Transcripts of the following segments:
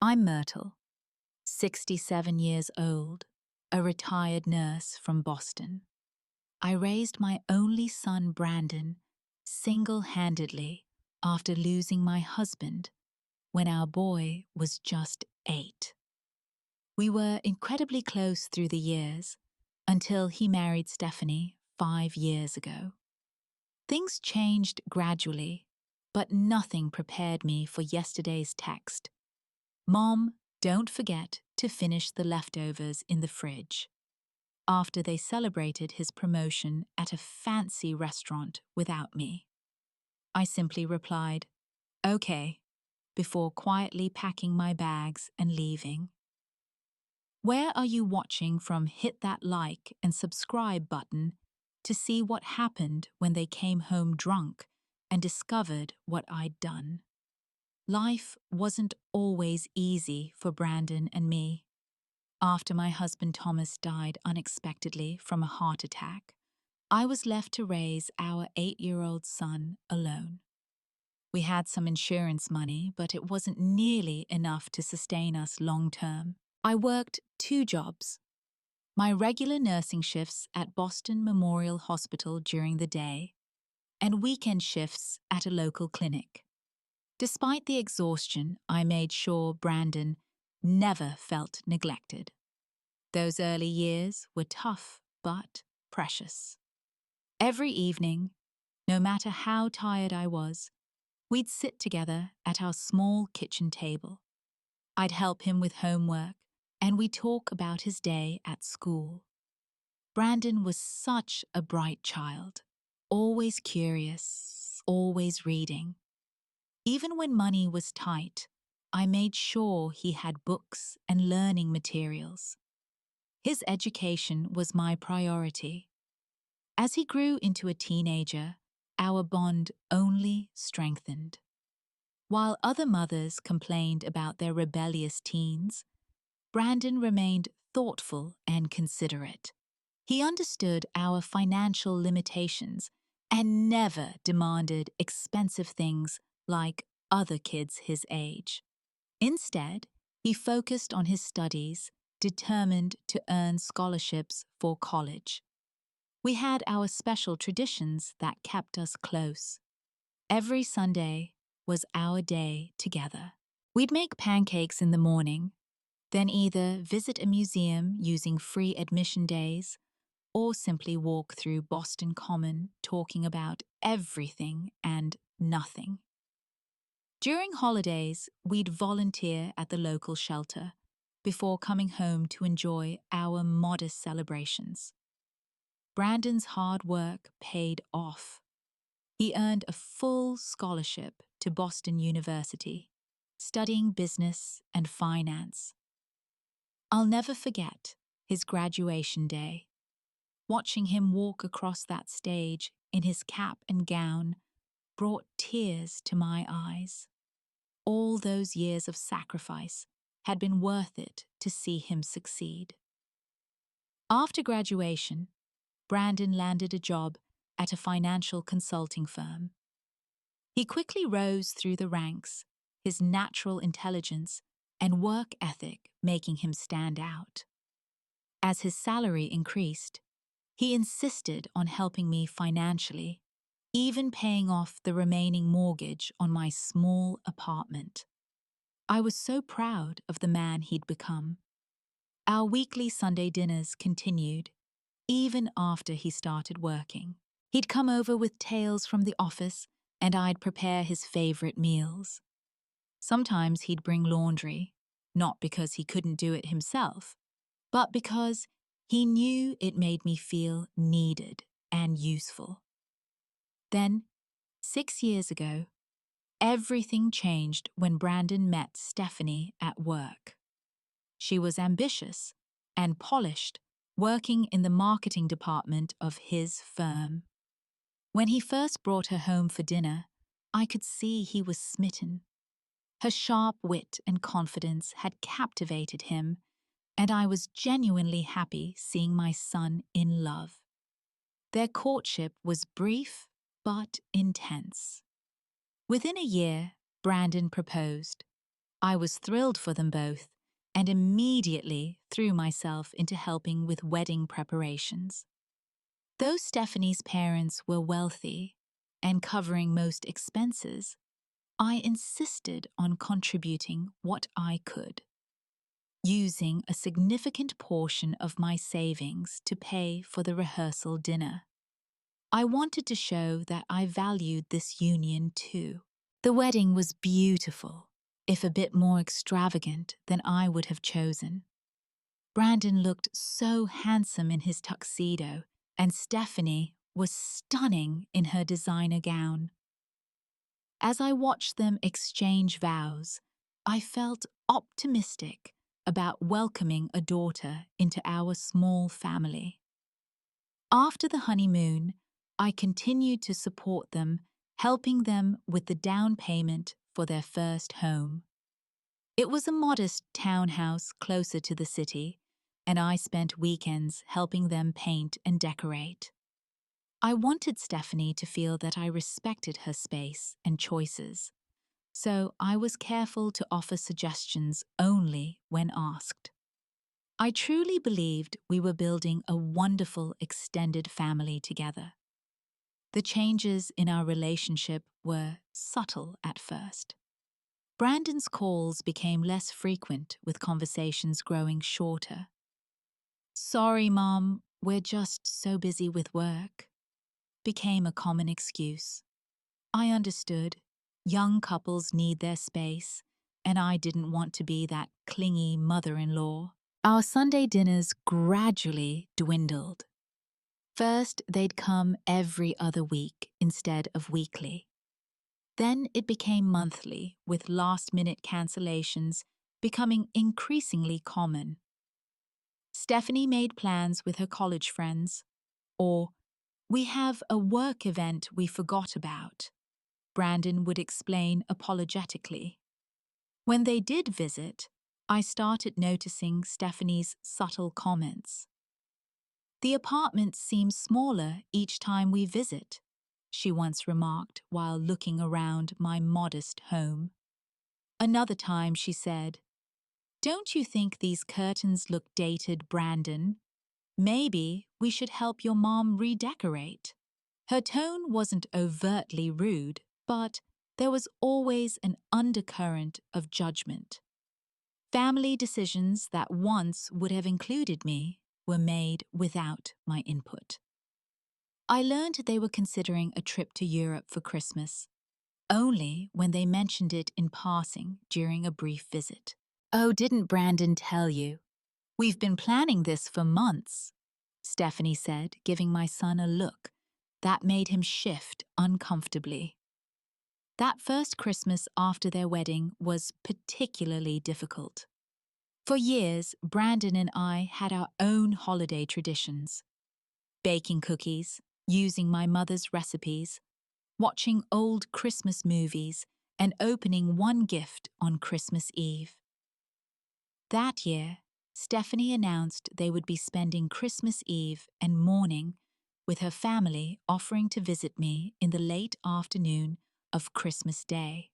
I'm Myrtle, 67 years old, a retired nurse from Boston. I raised my only son, Brandon, single-handedly after losing my husband when our boy was just 8. We were incredibly close through the years until he married Stephanie 5 years ago. Things changed gradually, but nothing prepared me for yesterday's text. "Mom, don't forget to finish the leftovers in the fridge," after they celebrated his promotion at a fancy restaurant without me. I simply replied, "Okay," before quietly packing my bags and leaving. Where are you watching from? Hit that like and subscribe button to see what happened when they came home drunk and discovered what I'd done. Life wasn't always easy for Brandon and me. After my husband Thomas died unexpectedly from a heart attack, I was left to raise our 8-year-old son alone. We had some insurance money, but it wasn't nearly enough to sustain us long term. I worked 2 jobs. My regular nursing shifts at Boston Memorial Hospital during the day, and weekend shifts at a local clinic. Despite the exhaustion, I made sure Brandon never felt neglected. Those early years were tough but precious. Every evening, no matter how tired I was, we'd sit together at our small kitchen table. I'd help him with homework, and we'd talk about his day at school. Brandon was such a bright child, always curious, always reading. Even when money was tight, I made sure he had books and learning materials. His education was my priority. As he grew into a teenager, our bond only strengthened. While other mothers complained about their rebellious teens, Brandon remained thoughtful and considerate. He understood our financial limitations and never demanded expensive things like other kids his age. Instead, he focused on his studies, determined to earn scholarships for college. We had our special traditions that kept us close. Every Sunday was our day together. We'd make pancakes in the morning, then either visit a museum using free admission days or simply walk through Boston Common talking about everything and nothing. During holidays, we'd volunteer at the local shelter before coming home to enjoy our modest celebrations. Brandon's hard work paid off. He earned a full scholarship to Boston University, studying business and finance. I'll never forget his graduation day. Watching him walk across that stage in his cap and gown brought tears to my eyes. All those years of sacrifice had been worth it to see him succeed. After graduation, Brandon landed a job at a financial consulting firm. He quickly rose through the ranks, his natural intelligence and work ethic making him stand out. As his salary increased, he insisted on helping me financially, even paying off the remaining mortgage on my small apartment. I was so proud of the man he'd become. Our weekly Sunday dinners continued, even after he started working. He'd come over with tales from the office, and I'd prepare his favorite meals. Sometimes he'd bring laundry, not because he couldn't do it himself, but because he knew it made me feel needed and useful. Then, 6 years ago, everything changed when Brandon met Stephanie at work. She was ambitious and polished, working in the marketing department of his firm. When he first brought her home for dinner, I could see he was smitten. Her sharp wit and confidence had captivated him, and I was genuinely happy seeing my son in love. Their courtship was brief but intense. Within a year, Brandon proposed. I was thrilled for them both and immediately threw myself into helping with wedding preparations. Though Stephanie's parents were wealthy and covering most expenses, I insisted on contributing what I could, using a significant portion of my savings to pay for the rehearsal dinner. I wanted to show that I valued this union too. The wedding was beautiful, if a bit more extravagant than I would have chosen. Brandon looked so handsome in his tuxedo, and Stephanie was stunning in her designer gown. As I watched them exchange vows, I felt optimistic about welcoming a daughter into our small family. After the honeymoon, I continued to support them, helping them with the down payment for their first home. It was a modest townhouse closer to the city, and I spent weekends helping them paint and decorate. I wanted Stephanie to feel that I respected her space and choices, so I was careful to offer suggestions only when asked. I truly believed we were building a wonderful extended family together. The changes in our relationship were subtle at first. Brandon's calls became less frequent, with conversations growing shorter. "Sorry, Mom, we're just so busy with work," became a common excuse. I understood. Young couples need their space, and I didn't want to be that clingy mother-in-law. Our Sunday dinners gradually dwindled. First, they'd come every other week instead of weekly. Then it became monthly, with last-minute cancellations becoming increasingly common. Stephanie made plans with her college friends, or "We have a work event we forgot about," Brandon would explain apologetically. When they did visit, I started noticing Stephanie's subtle comments. "The apartment seems smaller each time we visit," she once remarked while looking around my modest home. Another time she said, "Don't you think these curtains look dated, Brandon? Maybe we should help your mom redecorate." Her tone wasn't overtly rude, but there was always an undercurrent of judgment. Family decisions that once would have included me were made without my input. I learned they were considering a trip to Europe for Christmas, only when they mentioned it in passing during a brief visit. "Oh, didn't Brandon tell you? We've been planning this for months," Stephanie said, giving my son a look that made him shift uncomfortably. That first Christmas after their wedding was particularly difficult. For years, Brandon and I had our own holiday traditions: baking cookies, using my mother's recipes, watching old Christmas movies, and opening one gift on Christmas Eve. That year, Stephanie announced they would be spending Christmas Eve and morning with her family, offering to visit me in the late afternoon of Christmas Day.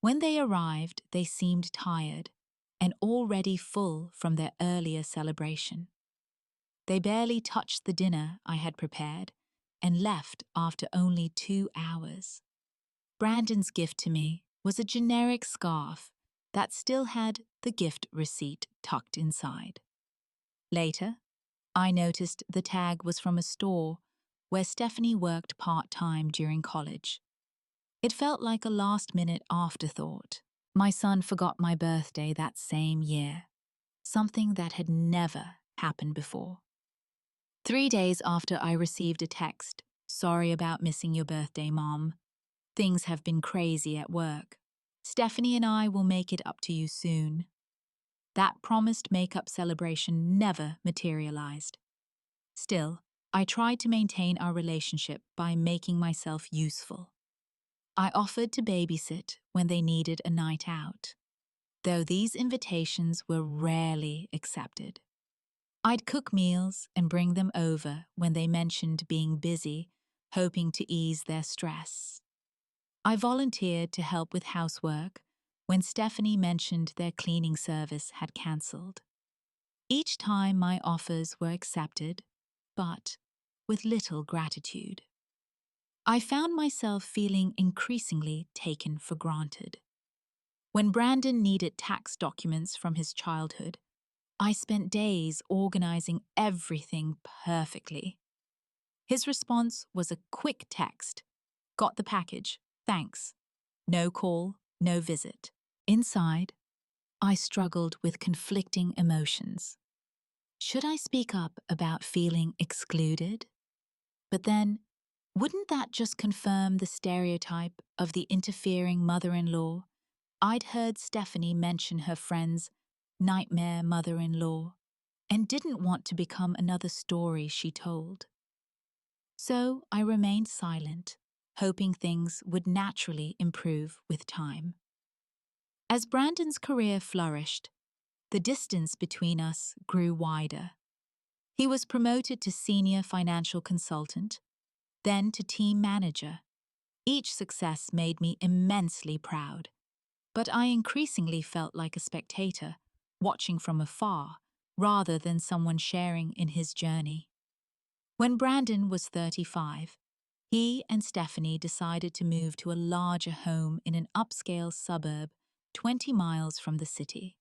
When they arrived, they seemed tired and already full from their earlier celebration. They barely touched the dinner I had prepared and left after only 2 hours. Brandon's gift to me was a generic scarf that still had the gift receipt tucked inside. Later, I noticed the tag was from a store where Stephanie worked part-time during college. It felt like a last-minute afterthought. My son forgot my birthday that same year, something that had never happened before. 3 days after I received a text, "Sorry about missing your birthday, Mom. Things have been crazy at work. Stephanie and I will make it up to you soon." That promised makeup celebration never materialized. Still, I tried to maintain our relationship by making myself useful. I offered to babysit when they needed a night out, though these invitations were rarely accepted. I'd cook meals and bring them over when they mentioned being busy, hoping to ease their stress. I volunteered to help with housework, when Stephanie mentioned their cleaning service had cancelled. Each time my offers were accepted, but with little gratitude. I found myself feeling increasingly taken for granted. When Brandon needed tax documents from his childhood, I spent days organizing everything perfectly. His response was a quick text. Got the package, thanks. No call, no visit. Inside, I struggled with conflicting emotions. Should I speak up about feeling excluded? But then, wouldn't that just confirm the stereotype of the interfering mother-in-law? I'd heard Stephanie mention her friend's nightmare mother-in-law and didn't want to become another story she told. So I remained silent, hoping things would naturally improve with time. As Brandon's career flourished, the distance between us grew wider. He was promoted to senior financial consultant, then to team manager. Each success made me immensely proud, but I increasingly felt like a spectator, watching from afar, rather than someone sharing in his journey. When Brandon was 35, he and Stephanie decided to move to a larger home in an upscale suburb 20 miles from the city.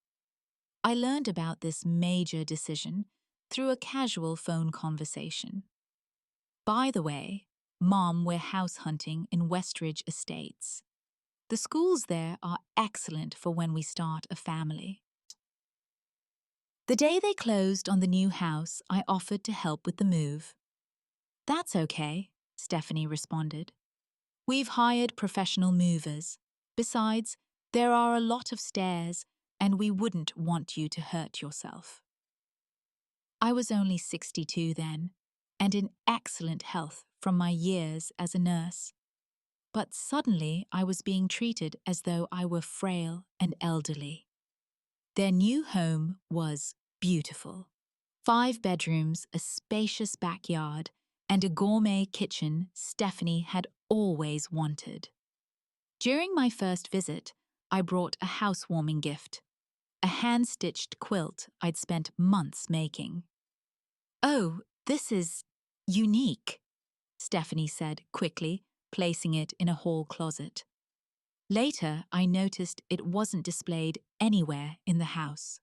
I learned about this major decision through a casual phone conversation. By the way, Mom, we're house hunting in Westridge Estates. The schools there are excellent for when we start a family. The day they closed on the new house, I offered to help with the move. That's okay, Stephanie responded. We've hired professional movers. Besides, there are a lot of stairs, and we wouldn't want you to hurt yourself. I was only 62 then, and in excellent health from my years as a nurse. But suddenly I was being treated as though I were frail and elderly. Their new home was beautiful. 5 bedrooms, a spacious backyard, and a gourmet kitchen Stephanie had always wanted. During my first visit, I brought a housewarming gift, a hand-stitched quilt I'd spent months making. "Oh, this is unique," Stephanie said quickly, placing it in a hall closet. Later, I noticed it wasn't displayed anywhere in the house.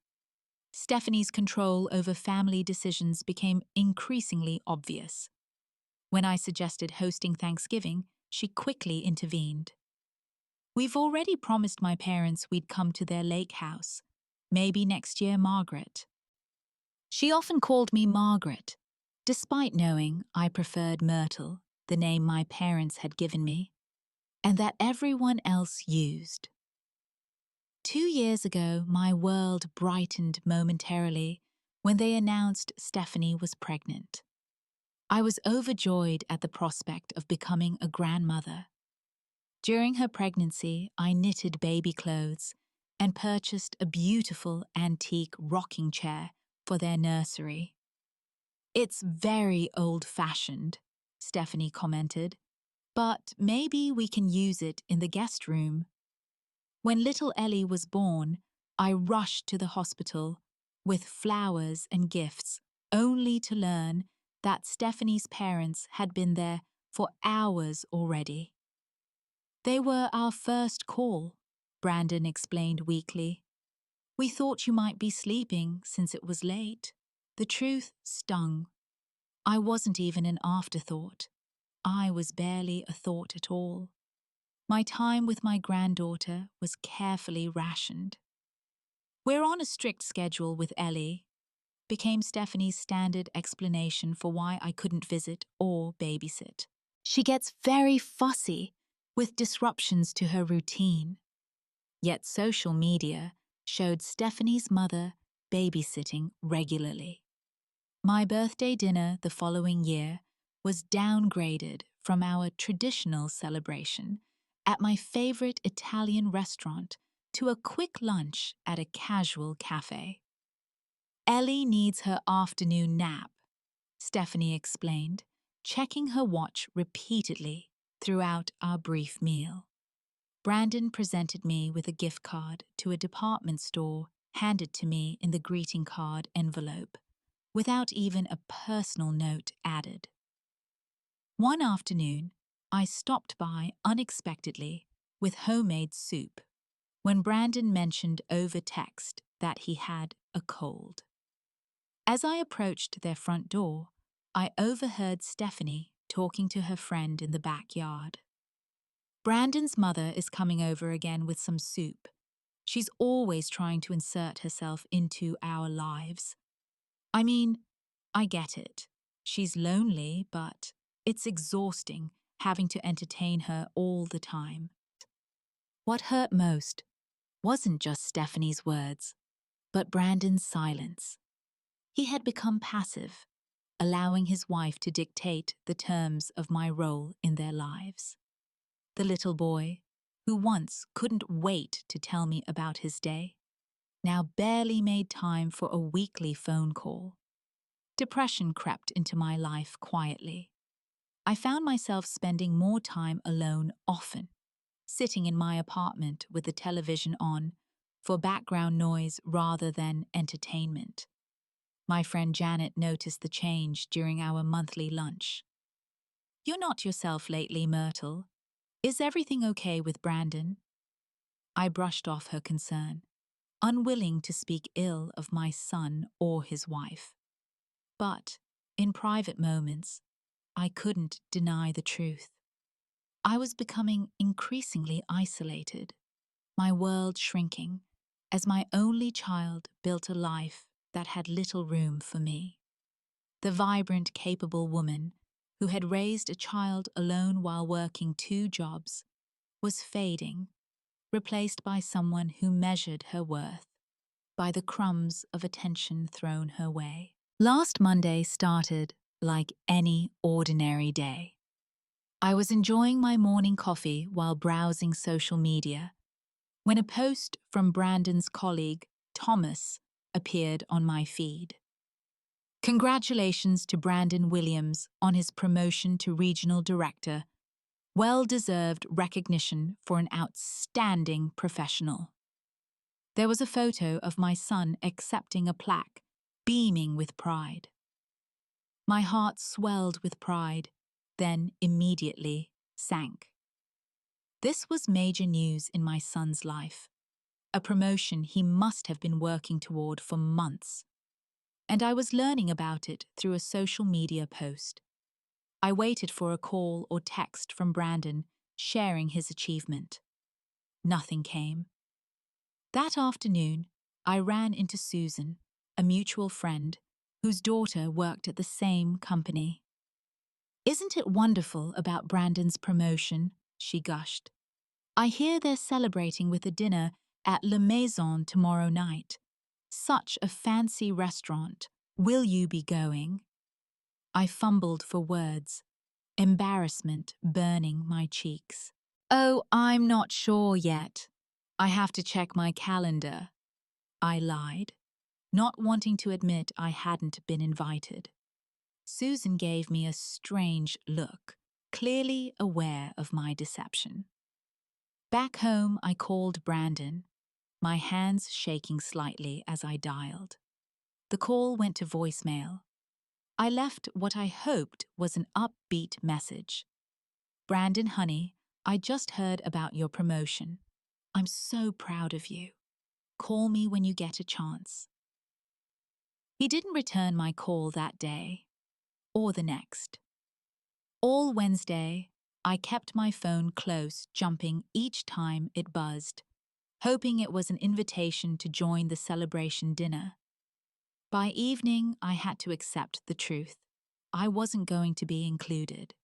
Stephanie's control over family decisions became increasingly obvious. When I suggested hosting Thanksgiving, she quickly intervened. "We've already promised my parents we'd come to their lake house. Maybe next year, Margaret." She often called me Margaret, despite knowing I preferred Myrtle, the name my parents had given me, and that everyone else used. 2 years ago, my world brightened momentarily when they announced Stephanie was pregnant. I was overjoyed at the prospect of becoming a grandmother. During her pregnancy, I knitted baby clothes and purchased a beautiful antique rocking chair for their nursery. "It's very old-fashioned," Stephanie commented, "but maybe we can use it in the guest room." When little Ellie was born, I rushed to the hospital with flowers and gifts, only to learn that Stephanie's parents had been there for hours already. "They were our first call," Brandon explained weakly. "We thought you might be sleeping since it was late." The truth stung. I wasn't even an afterthought. I was barely a thought at all. My time with my granddaughter was carefully rationed. "We're on a strict schedule with Ellie," became Stephanie's standard explanation for why I couldn't visit or babysit. "She gets very fussy with disruptions to her routine." Yet social media showed Stephanie's mother babysitting regularly. My birthday dinner the following year was downgraded from our traditional celebration at my favorite Italian restaurant to a quick lunch at a casual cafe. "Ellie needs her afternoon nap," Stephanie explained, checking her watch repeatedly throughout our brief meal. Brandon presented me with a gift card to a department store handed to me in the greeting card envelope, without even a personal note added. One afternoon, I stopped by unexpectedly with homemade soup when Brandon mentioned over text that he had a cold. As I approached their front door, I overheard Stephanie talking to her friend in the backyard. Brandon's mother is coming over again with some soup. She's always trying to insert herself into our lives. I mean, I get it. She's lonely, but it's exhausting having to entertain her all the time. What hurt most wasn't just Stephanie's words, but Brandon's silence. He had become passive, allowing his wife to dictate the terms of my role in their lives. The little boy, who once couldn't wait to tell me about his day, now barely made time for a weekly phone call. Depression crept into my life quietly. I found myself spending more time alone often, sitting in my apartment with the television on for background noise rather than entertainment. My friend Janet noticed the change during our monthly lunch. "You're not yourself lately, Myrtle. Is everything okay with Brandon?" I brushed off her concern, unwilling to speak ill of my son or his wife. But, in private moments, I couldn't deny the truth. I was becoming increasingly isolated, my world shrinking, as my only child built a life that had little room for me. The vibrant, capable woman who had raised a child alone while working 2 jobs was fading, replaced by someone who measured her worth by the crumbs of attention thrown her way. Last Monday started like any ordinary day. I was enjoying my morning coffee while browsing social media when a post from Brandon's colleague, Thomas, appeared on my feed. "Congratulations to Brandon Williams on his promotion to regional director. Well-deserved recognition for an outstanding professional." There was a photo of my son accepting a plaque, beaming with pride. My heart swelled with pride, then immediately sank. This was major news in my son's life, a promotion he must have been working toward for months. And I was learning about it through a social media post. I waited for a call or text from Brandon sharing his achievement. Nothing came. That afternoon, I ran into Susan, a mutual friend, whose daughter worked at the same company. "Isn't it wonderful about Brandon's promotion?" she gushed. "I hear they're celebrating with a dinner at La Maison tomorrow night. Such a fancy restaurant. Will you be going?" I fumbled for words, embarrassment burning my cheeks. "Oh, I'm not sure yet. I have to check my calendar," I lied, not wanting to admit I hadn't been invited. Susan gave me a strange look, clearly aware of my deception. Back home, I called Brandon, my hands shaking slightly as I dialed. The call went to voicemail. I left what I hoped was an upbeat message. "Brandon, honey, I just heard about your promotion. I'm so proud of you. Call me when you get a chance." He didn't return my call that day, or the next. All Wednesday, I kept my phone close, jumping each time it buzzed, hoping it was an invitation to join the celebration dinner. By evening, I had to accept the truth. I wasn't going to be included.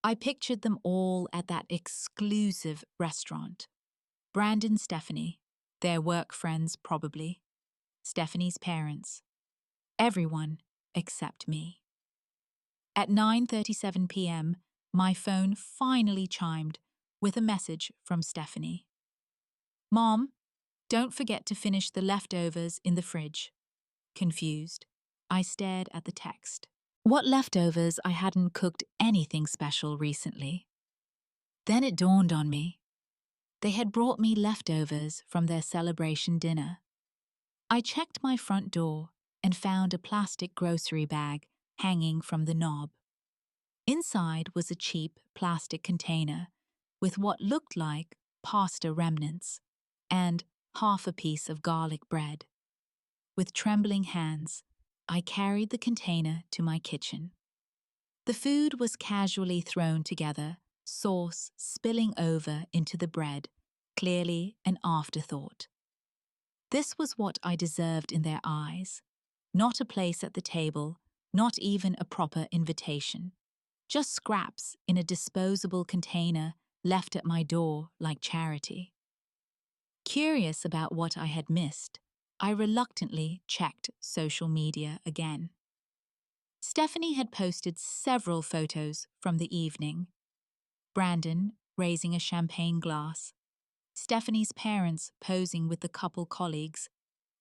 I pictured them all at that exclusive restaurant. Brandon, Stephanie, their work friends probably, Stephanie's parents, everyone except me. At 9:37 p.m., my phone finally chimed with a message from Stephanie. "Mom, don't forget to finish the leftovers in the fridge." Confused, I stared at the text. What leftovers? I hadn't cooked anything special recently. Then it dawned on me. They had brought me leftovers from their celebration dinner. I checked my front door and found a plastic grocery bag hanging from the knob. Inside was a cheap plastic container with what looked like pasta remnants and half a piece of garlic bread. With trembling hands, I carried the container to my kitchen. The food was casually thrown together, sauce spilling over into the bread, clearly an afterthought. This was what I deserved in their eyes. Not a place at the table, not even a proper invitation. Just scraps in a disposable container left at my door like charity. Curious about what I had missed, I reluctantly checked social media again. Stephanie had posted several photos from the evening. Brandon raising a champagne glass, Stephanie's parents posing with the couple colleagues,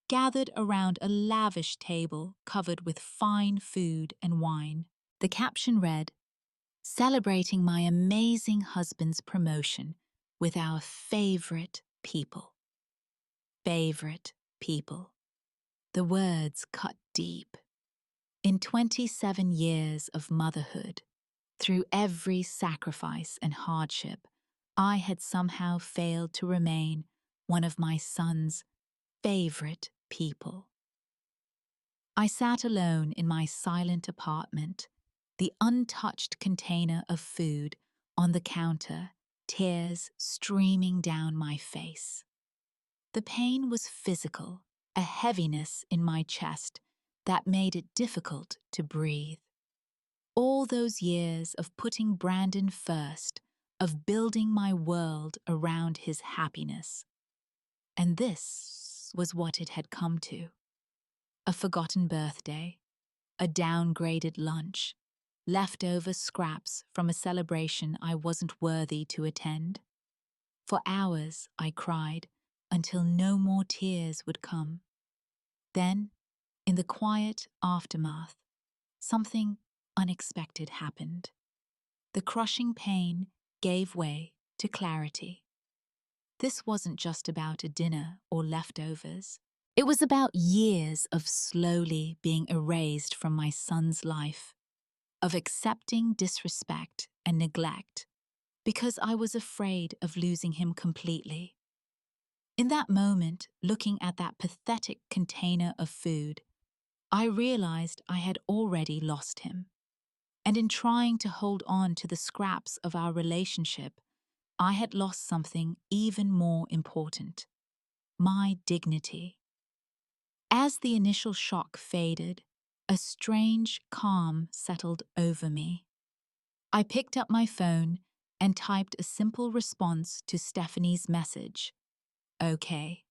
gathered around a lavish table covered with fine food and wine. The caption read, "Celebrating my amazing husband's promotion with our favorite people." Favorite people. The words cut deep. In 27 years of motherhood, through every sacrifice and hardship, I had somehow failed to remain one of my son's favorite people. I sat alone in my silent apartment, the untouched container of food on the counter, tears streaming down my face. The pain was physical, a heaviness in my chest that made it difficult to breathe. All those years of putting Brandon first, of building my world around his happiness. And this was what it had come to. A forgotten birthday, a downgraded lunch, leftover scraps from a celebration I wasn't worthy to attend. For hours I cried until no more tears would come. Then, in the quiet aftermath, something unexpected happened. The crushing pain gave way to clarity. This wasn't just about a dinner or leftovers. It was about years of slowly being erased from my son's life, of accepting disrespect and neglect because I was afraid of losing him completely. In that moment, looking at that pathetic container of food, I realized I had already lost him. And in trying to hold on to the scraps of our relationship, I had lost something even more important: my dignity. As the initial shock faded, a strange calm settled over me. I picked up my phone and typed a simple response to Stephanie's message. Okay.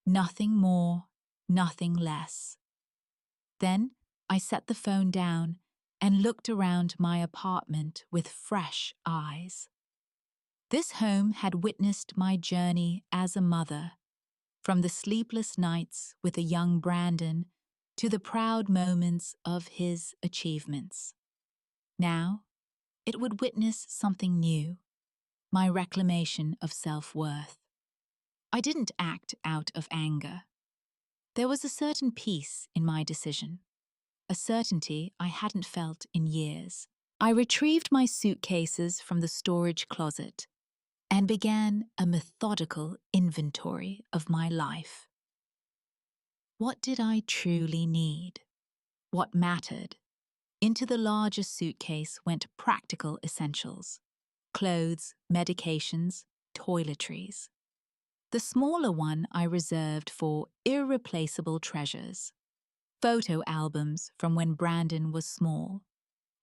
Nothing more, nothing less. Then I set the phone down and looked around my apartment with fresh eyes. This home had witnessed my journey as a mother, from the sleepless nights with a young Brandon to the proud moments of his achievements. Now, it would witness something new, my reclamation of self-worth. I didn't act out of anger. There was a certain peace in my decision, a certainty I hadn't felt in years. I retrieved my suitcases from the storage closet and began a methodical inventory of my life. What did I truly need? What mattered? Into the larger suitcase went practical essentials: clothes, medications, toiletries. The smaller one I reserved for irreplaceable treasures: photo albums from when Brandon was small,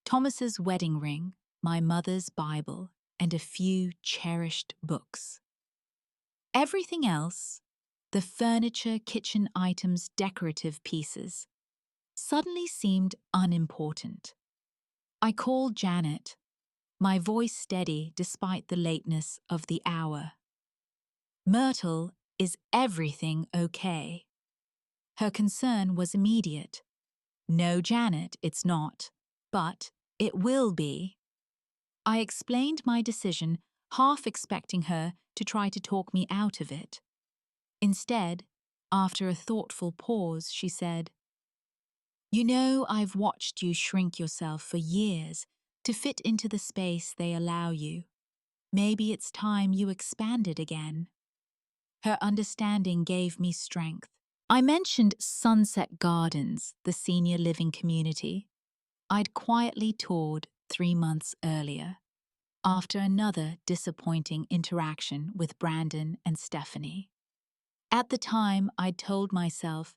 Thomas's wedding ring, my mother's Bible, and a few cherished books. Everything else, the furniture, kitchen items, decorative pieces, suddenly seemed unimportant. I called Janet, my voice steady despite the lateness of the hour. "Myrtle, is everything okay?" Her concern was immediate. "No, Janet, it's not, but it will be." I explained my decision, half expecting her to try to talk me out of it. Instead, after a thoughtful pause, she said, "You know, I've watched you shrink yourself for years to fit into the space they allow you. Maybe it's time you expanded again." Her understanding gave me strength. I mentioned Sunset Gardens, the senior living community I'd quietly toured 3 months earlier, after another disappointing interaction with Brandon and Stephanie. At the time, I'd told myself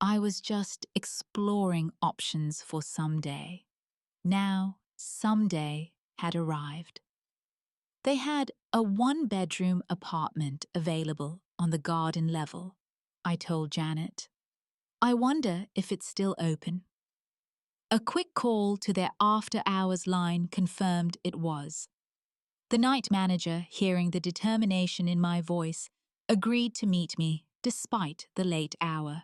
I was just exploring options for someday. Now, someday had arrived. They had a one-bedroom apartment available on the garden level, I told Janet. "I wonder if it's still open." A quick call to their after-hours line confirmed it was. The night manager, hearing the determination in my voice, agreed to meet me despite the late hour.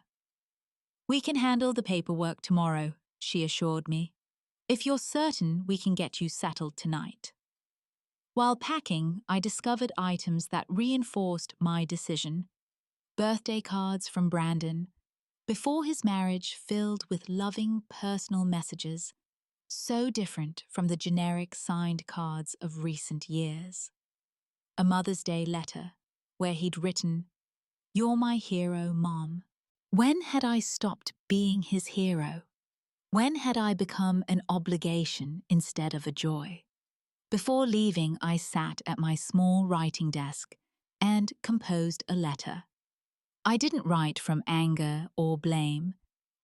"We can handle the paperwork tomorrow," she assured me, "if you're certain we can get you settled tonight." While packing, I discovered items that reinforced my decision. Birthday cards from Brandon, before his marriage, filled with loving personal messages, so different from the generic signed cards of recent years. A Mother's Day letter, where he'd written, "You're my hero, Mom." When had I stopped being his hero? When had I become an obligation instead of a joy? Before leaving, I sat at my small writing desk and composed a letter. I didn't write from anger or blame.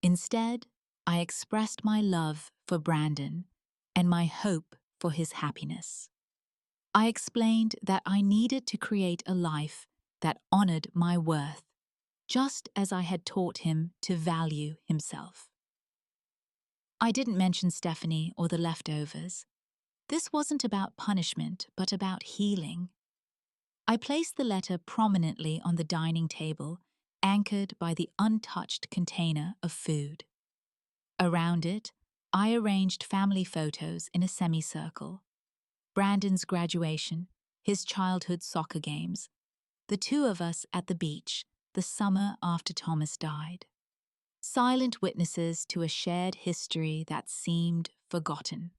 Instead, I expressed my love for Brandon and my hope for his happiness. I explained that I needed to create a life that honored my worth, just as I had taught him to value himself. I didn't mention Stephanie or the leftovers. This wasn't about punishment, but about healing. I placed the letter prominently on the dining table, anchored by the untouched container of food. Around it, I arranged family photos in a semicircle. Brandon's graduation, his childhood soccer games, the two of us at the beach, the summer after Thomas died. Silent witnesses to a shared history that seemed forgotten.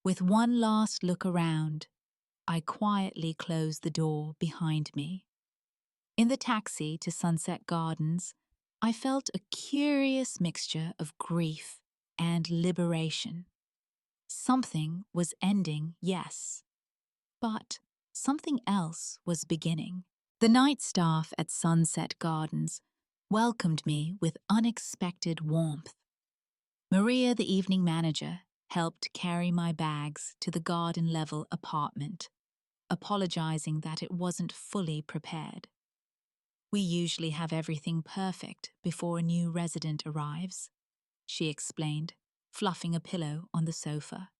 With one last look around, I quietly closed the door behind me. In the taxi to Sunset Gardens, I felt a curious mixture of grief and liberation. Something was ending, yes, but something else was beginning. The night staff at Sunset Gardens welcomed me with unexpected warmth. Maria, the evening manager, helped carry my bags to the garden-level apartment, apologizing that it wasn't fully prepared. "We usually have everything perfect before a new resident arrives," she explained, fluffing a pillow on the sofa.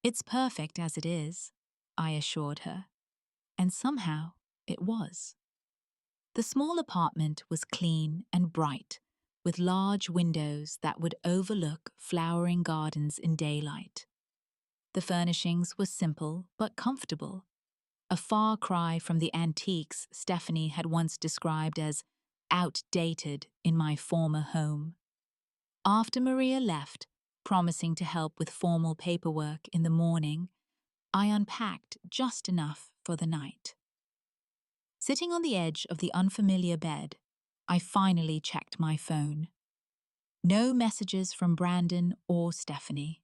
"It's perfect as it is," I assured her, and somehow it was. The small apartment was clean and bright, with large windows that would overlook flowering gardens in daylight. The furnishings were simple but comfortable, a far cry from the antiques Stephanie had once described as outdated in my former home. After Maria left, promising to help with formal paperwork in the morning, I unpacked just enough for the night. Sitting on the edge of the unfamiliar bed, I finally checked my phone. No messages from Brandon or Stephanie.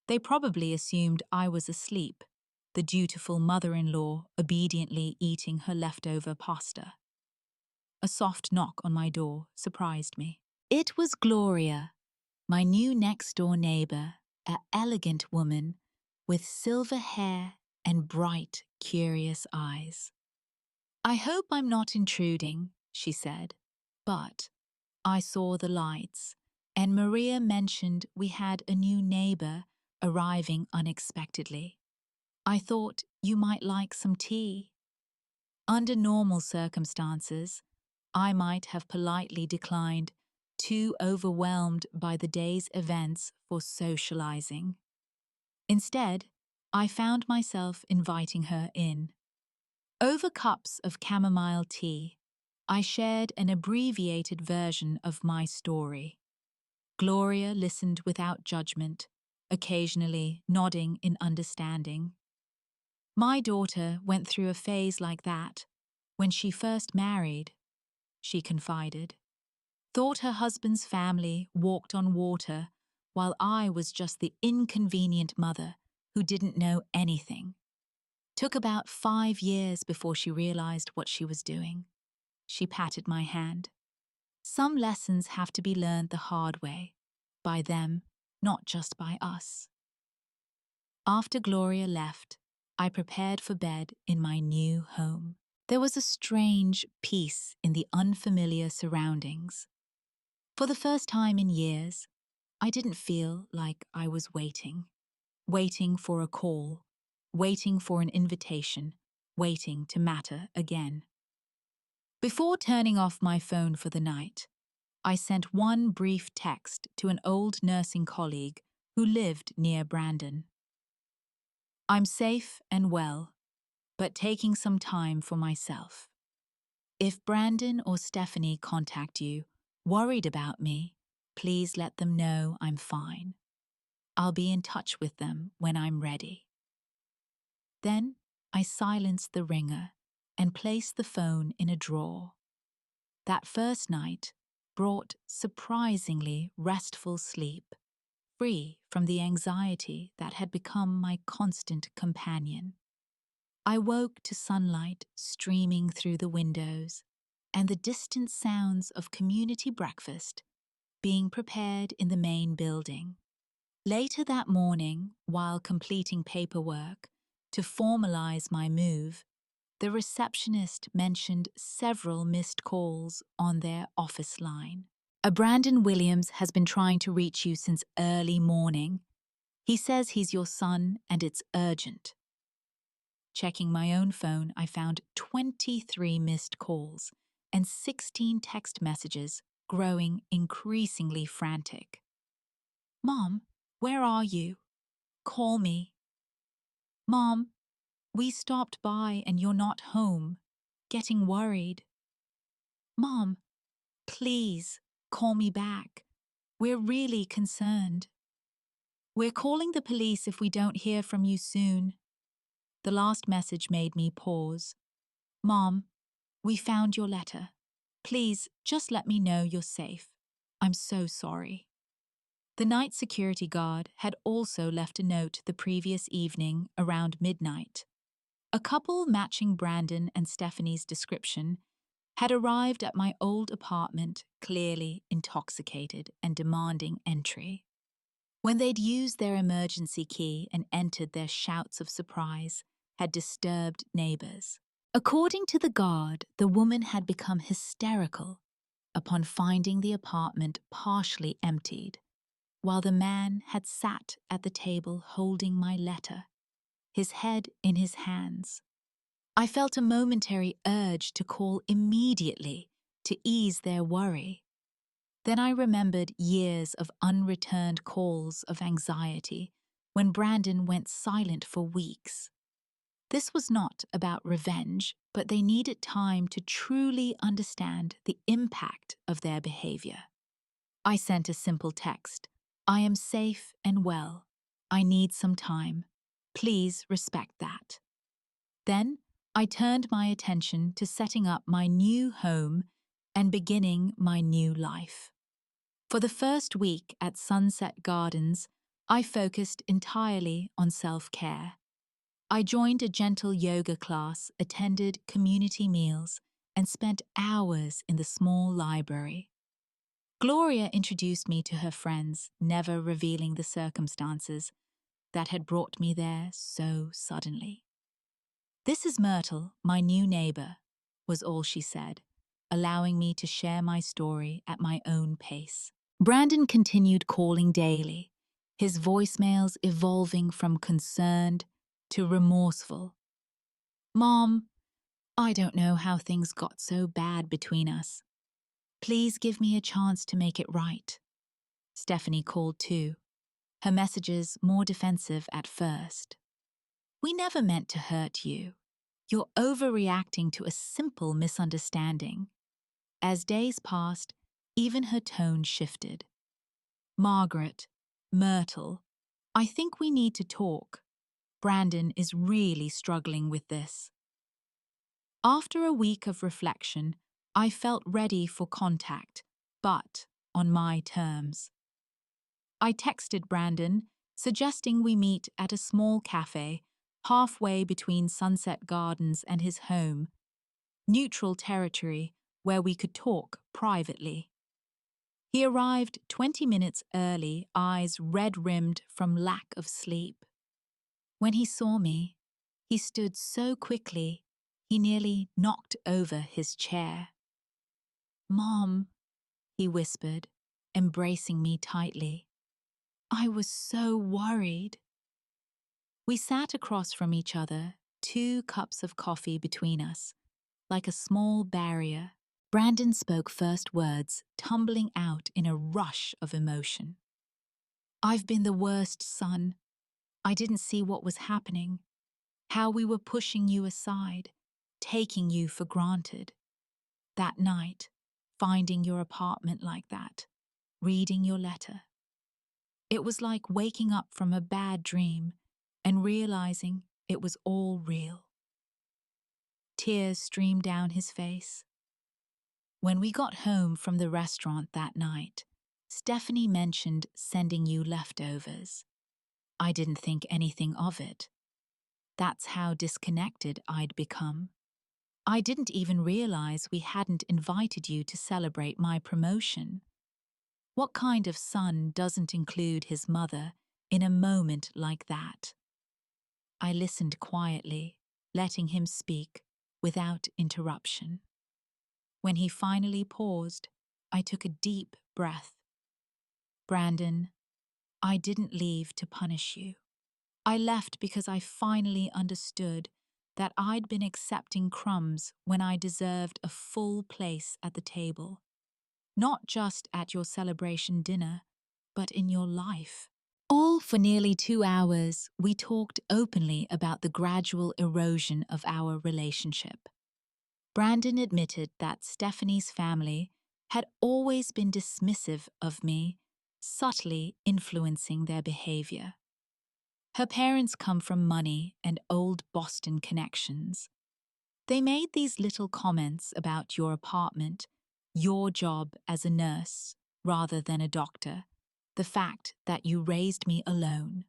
They probably assumed I was asleep, the dutiful mother-in-law obediently eating her leftover pasta. A soft knock on my door surprised me. It was Gloria, my new next-door neighbor, an elegant woman with silver hair and bright, curious eyes. "I hope I'm not intruding," she said, but I saw the lights, and Maria mentioned we had a new neighbor arriving unexpectedly. "I thought you might like some tea." Under normal circumstances, I might have politely declined, too overwhelmed by the day's events for socializing. Instead, I found myself inviting her in. Over cups of chamomile tea, I shared an abbreviated version of my story. Gloria listened without judgment, occasionally nodding in understanding. My daughter went through a phase like that when she first married, she confided. Thought her husband's family walked on water while I was just the inconvenient mother who didn't know anything. Took about 5 years before she realized what she was doing. She patted my hand. Some lessons have to be learned the hard way, by them, not just by us. After Gloria left, I prepared for bed in my new home. There was a strange peace in the unfamiliar surroundings. For the first time in years, I didn't feel like I was waiting for a call, waiting for an invitation, waiting to matter again. Before turning off my phone for the night, I sent one brief text to an old nursing colleague who lived near Brandon. I'm safe and well, but taking some time for myself. If Brandon or Stephanie contact you, worried about me, please let them know I'm fine. I'll be in touch with them when I'm ready. Then I silenced the ringer and placed the phone in a drawer. That first night brought surprisingly restful sleep, free from the anxiety that had become my constant companion. I woke to sunlight streaming through the windows and the distant sounds of community breakfast being prepared in the main building. Later that morning, while completing paperwork to formalize my move, the receptionist mentioned several missed calls on their office line. A Brandon Williams has been trying to reach you since early morning. He says he's your son and it's urgent. Checking my own phone, I found 23 missed calls and 16 text messages growing increasingly frantic. Mom, where are you? Call me. Mom, we stopped by and you're not home. Getting worried. Mom, please call me back. We're really concerned. We're calling the police if we don't hear from you soon. The last message made me pause. Mom, we found your letter. Please just let me know you're safe. I'm so sorry. The night security guard had also left a note the previous evening around midnight. A couple matching Brandon and Stephanie's description had arrived at my old apartment clearly intoxicated and demanding entry. When they'd used their emergency key and entered, their shouts of surprise had disturbed neighbors. According to the guard, the woman had become hysterical upon finding the apartment partially emptied, while the man had sat at the table holding my letter, his head in his hands. I felt a momentary urge to call immediately to ease their worry. Then I remembered years of unreturned calls of anxiety when Brandon went silent for weeks. This was not about revenge, but they needed time to truly understand the impact of their behavior. I sent a simple text. I am safe and well. I need some time. Please respect that. Then I turned my attention to setting up my new home and beginning my new life. For the first week at Sunset Gardens, I focused entirely on self-care. I joined a gentle yoga class, attended community meals, and spent hours in the small library. Gloria introduced me to her friends, never revealing the circumstances that had brought me there so suddenly. This is Myrtle, my new neighbor, was all she said, allowing me to share my story at my own pace. Brandon continued calling daily, his voicemails evolving from concerned to remorseful. Mom, I don't know how things got so bad between us. Please give me a chance to make it right. Stephanie called too, her messages more defensive at first. We never meant to hurt you. You're overreacting to a simple misunderstanding. As days passed, even her tone shifted. Margaret, Myrtle, I think we need to talk. Brandon is really struggling with this. After a week of reflection, I felt ready for contact, but on my terms. I texted Brandon, suggesting we meet at a small cafe halfway between Sunset Gardens and his home, neutral territory where we could talk privately. He arrived 20 minutes early, eyes red-rimmed from lack of sleep. When he saw me, he stood so quickly, he nearly knocked over his chair. "Mom," he whispered, embracing me tightly. "I was so worried." We sat across from each other, 2 cups of coffee between us, like a small barrier. Brandon spoke first words, tumbling out in a rush of emotion. "I've been the worst son. I didn't see what was happening, how we were pushing you aside, taking you for granted. That night, finding your apartment like that, reading your letter. It was like waking up from a bad dream and realizing it was all real." Tears streamed down his face. When we got home from the restaurant that night, Stephanie mentioned sending you leftovers. I didn't think anything of it. That's how disconnected I'd become. I didn't even realize we hadn't invited you to celebrate my promotion. What kind of son doesn't include his mother in a moment like that? I listened quietly, letting him speak without interruption. When he finally paused, I took a deep breath. "Brandon, I didn't leave to punish you. I left because I finally understood that I'd been accepting crumbs when I deserved a full place at the table. Not just at your celebration dinner, but in your life." All for nearly 2 hours, we talked openly about the gradual erosion of our relationship. Brandon admitted that Stephanie's family had always been dismissive of me, subtly influencing their behavior. Her parents come from money and old Boston connections. They made these little comments about your apartment, your job as a nurse rather than a doctor, the fact that you raised me alone.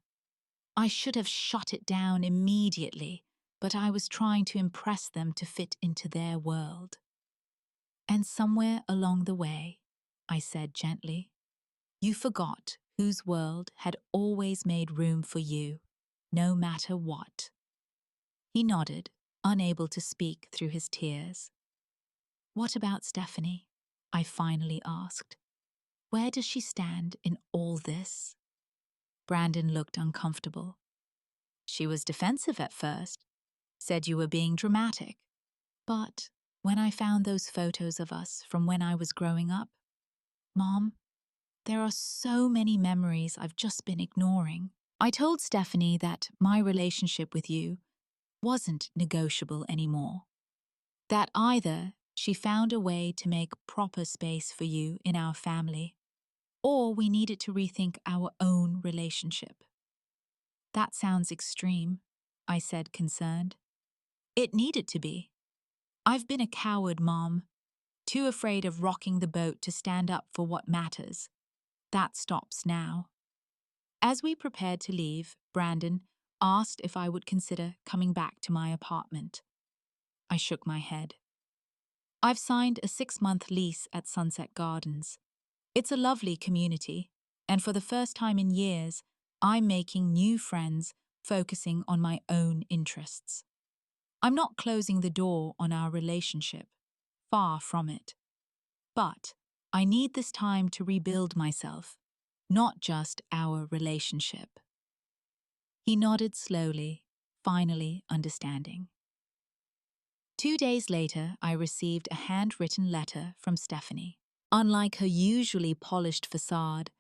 I should have shut it down immediately, but I was trying to impress them to fit into their world. "And somewhere along the way," I said gently, "you forgot whose world had always made room for you, no matter what." He nodded, unable to speak through his tears. "What about Stephanie?" I finally asked. "Where does she stand in all this?" Brandon looked uncomfortable. "She was defensive at first, said you were being dramatic. But when I found those photos of us from when I was growing up, Mom, there are so many memories I've just been ignoring." I told Stephanie that my relationship with you wasn't negotiable anymore. That either she found a way to make proper space for you in our family, or we needed to rethink our own relationship. "That sounds extreme," I said, concerned. "It needed to be. I've been a coward, Mom, too afraid of rocking the boat to stand up for what matters. That stops now." As we prepared to leave, Brandon asked if I would consider coming back to my apartment. I shook my head. "I've signed a 6-month lease at Sunset Gardens. It's a lovely community, and for the first time in years, I'm making new friends focusing on my own interests. I'm not closing the door on our relationship, far from it. But I need this time to rebuild myself, not just our relationship." He nodded slowly, finally understanding. 2 days later, I received a handwritten letter from Stephanie. Unlike her usually polished facade,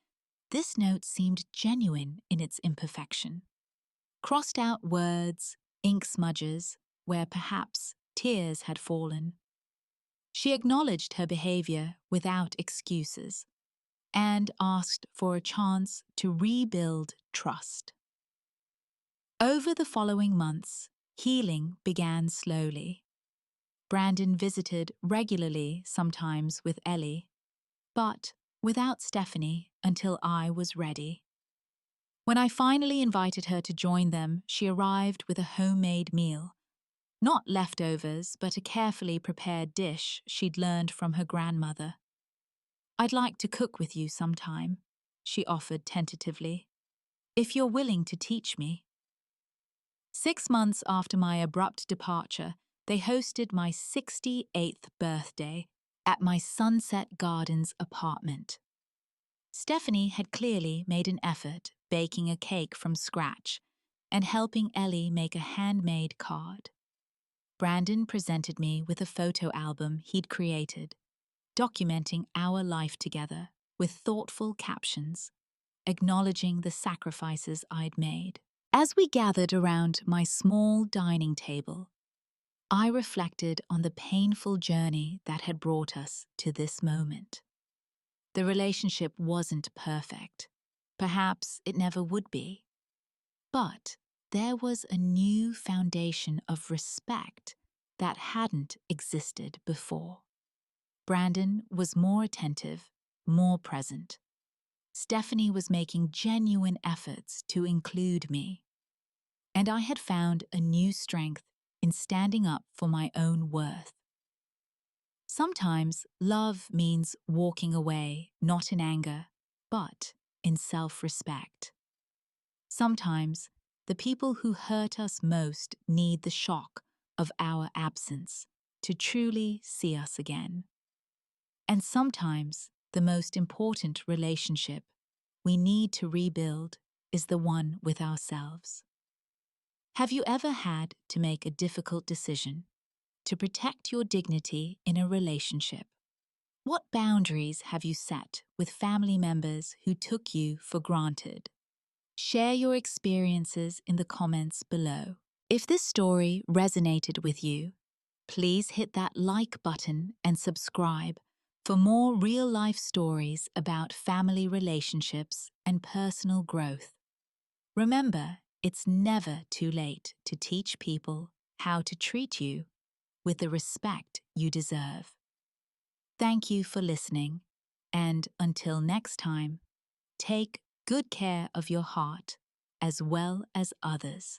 this note seemed genuine in its imperfection. Crossed out words, ink smudges, where perhaps tears had fallen. She acknowledged her behavior without excuses and asked for a chance to rebuild trust. Over the following months, healing began slowly. Brandon visited regularly, sometimes with Ellie, but without Stephanie until I was ready. When I finally invited her to join them, she arrived with a homemade meal. Not leftovers, but a carefully prepared dish she'd learned from her grandmother. "I'd like to cook with you sometime," she offered tentatively, "if you're willing to teach me." 6 months after my abrupt departure, they hosted my 68th birthday at my Sunset Gardens apartment. Stephanie had clearly made an effort baking a cake from scratch and helping Ellie make a handmade card. Brandon presented me with a photo album he'd created, documenting our life together with thoughtful captions, acknowledging the sacrifices I'd made. As we gathered around my small dining table, I reflected on the painful journey that had brought us to this moment. The relationship wasn't perfect. Perhaps it never would be. But there was a new foundation of respect that hadn't existed before. Brandon was more attentive, more present. Stephanie was making genuine efforts to include me. And I had found a new strength in standing up for my own worth. Sometimes love means walking away, not in anger, but in self-respect. Sometimes the people who hurt us most need the shock of our absence to truly see us again. And sometimes the most important relationship we need to rebuild is the one with ourselves. Have you ever had to make a difficult decision to protect your dignity in a relationship? What boundaries have you set with family members who took you for granted? Share your experiences in the comments below. If this story resonated with you, please hit that like button and subscribe for more real-life stories about family relationships and personal growth. Remember, it's never too late to teach people how to treat you with the respect you deserve. Thank you for listening, and until next time, take good care of your heart as well as others.